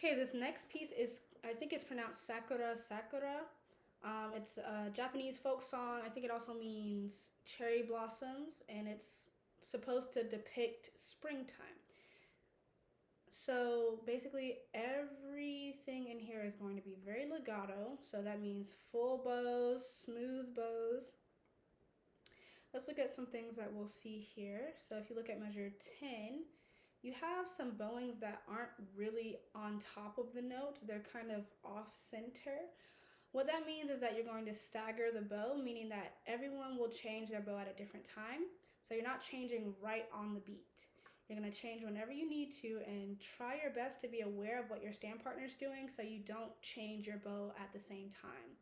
Okay, this next piece is, I think it's pronounced Sakura Sakura. It's a Japanese folk song. I think it also means cherry blossoms, and it's supposed to depict springtime. So basically, everything in here is going to be very legato. So that means full bows, smooth bows. Let's look at some things that we'll see here. So if you look at measure 10, you have some bowings that aren't really on top of the note. They're kind of off center. What that means is that you're going to stagger the bow, meaning that everyone will change their bow at a different time. So you're not changing right on the beat. You're going to change whenever you need to, and try your best to be aware of what your stand partner is doing so you don't change your bow at the same time.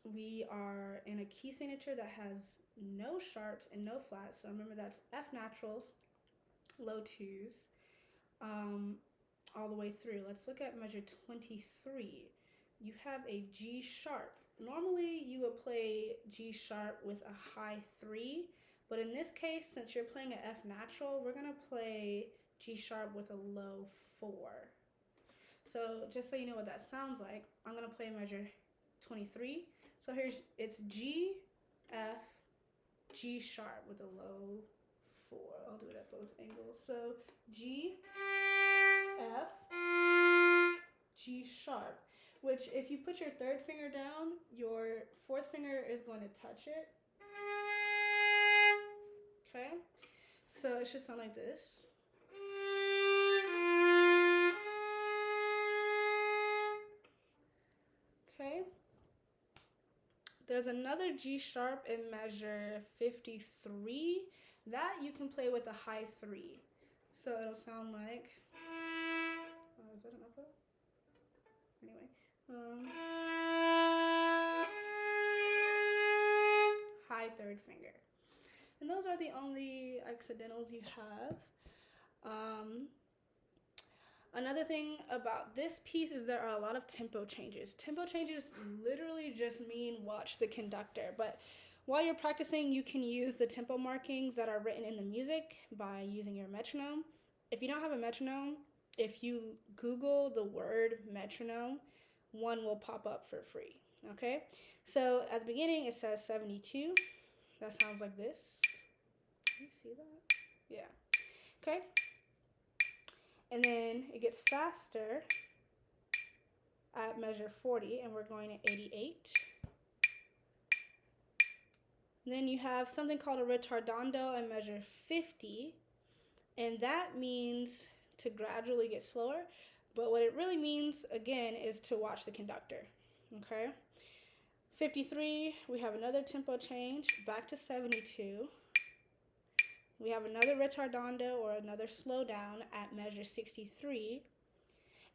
We are in a key signature that has no sharps and no flats. So remember, that's F naturals, low twos, all the way through. Let's look at measure 23. You have a G sharp. Normally you would play G sharp with a high 3, but in this case, since you're playing an F natural, we're gonna play G sharp with a low 4. So just so you know what that sounds like, I'm gonna play measure 23. So it's G, F, G sharp with a low 4. I'll do it at both angles. So G, F, G sharp, which if you put your third finger down, your fourth finger is going to touch it. Okay? So it should sound like this. Okay? There's another G sharp in measure 53 that you can play with a high 3. So it'll sound like, is that an upper? Anyway, high third finger. And those are the only accidentals you have. Another thing about this piece is there are a lot of tempo changes. Tempo changes literally just mean watch the conductor, but while you're practicing, you can use the tempo markings that are written in the music by using your metronome. If you don't have a metronome, if you Google the word metronome, one will pop up for free, okay? So at the beginning, it says 72. That sounds like this. Can you see that? Yeah, okay? And then it gets faster at measure 40, and we're going at 88. And then you have something called a ritardando in measure 50, and that means to gradually get slower, but what it really means, again, is to watch the conductor, okay? 53, we have another tempo change, back to 72. We have another ritardando or another slowdown at measure 63.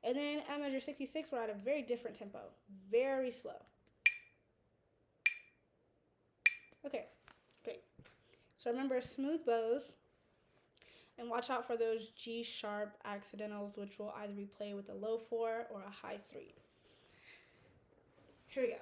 And then at measure 66, we're at a very different tempo, very slow. Okay, great. So remember, smooth bows, and watch out for those G sharp accidentals, which will either be played with a low 4 or a high 3. Here we go.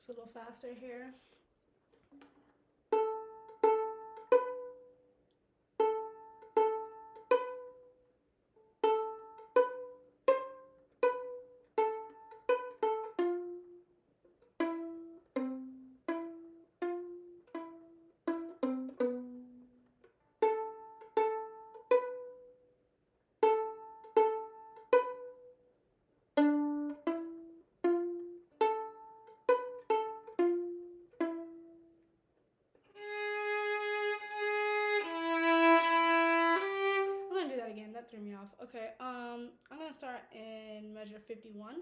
It's a little faster here. That threw me off. Okay, I'm gonna start in measure 51.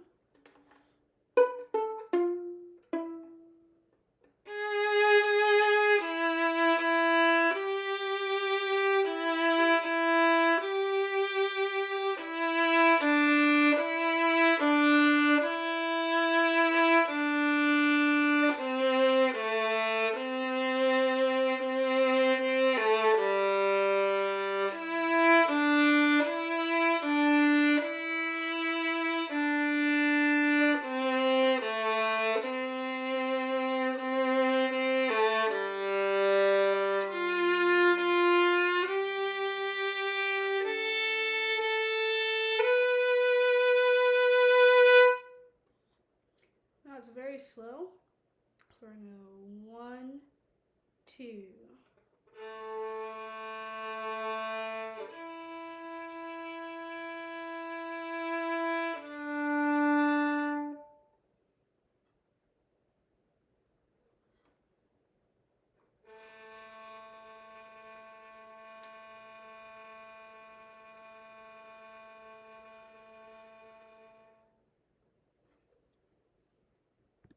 Now it's very slow. We're gonna go 1, 2.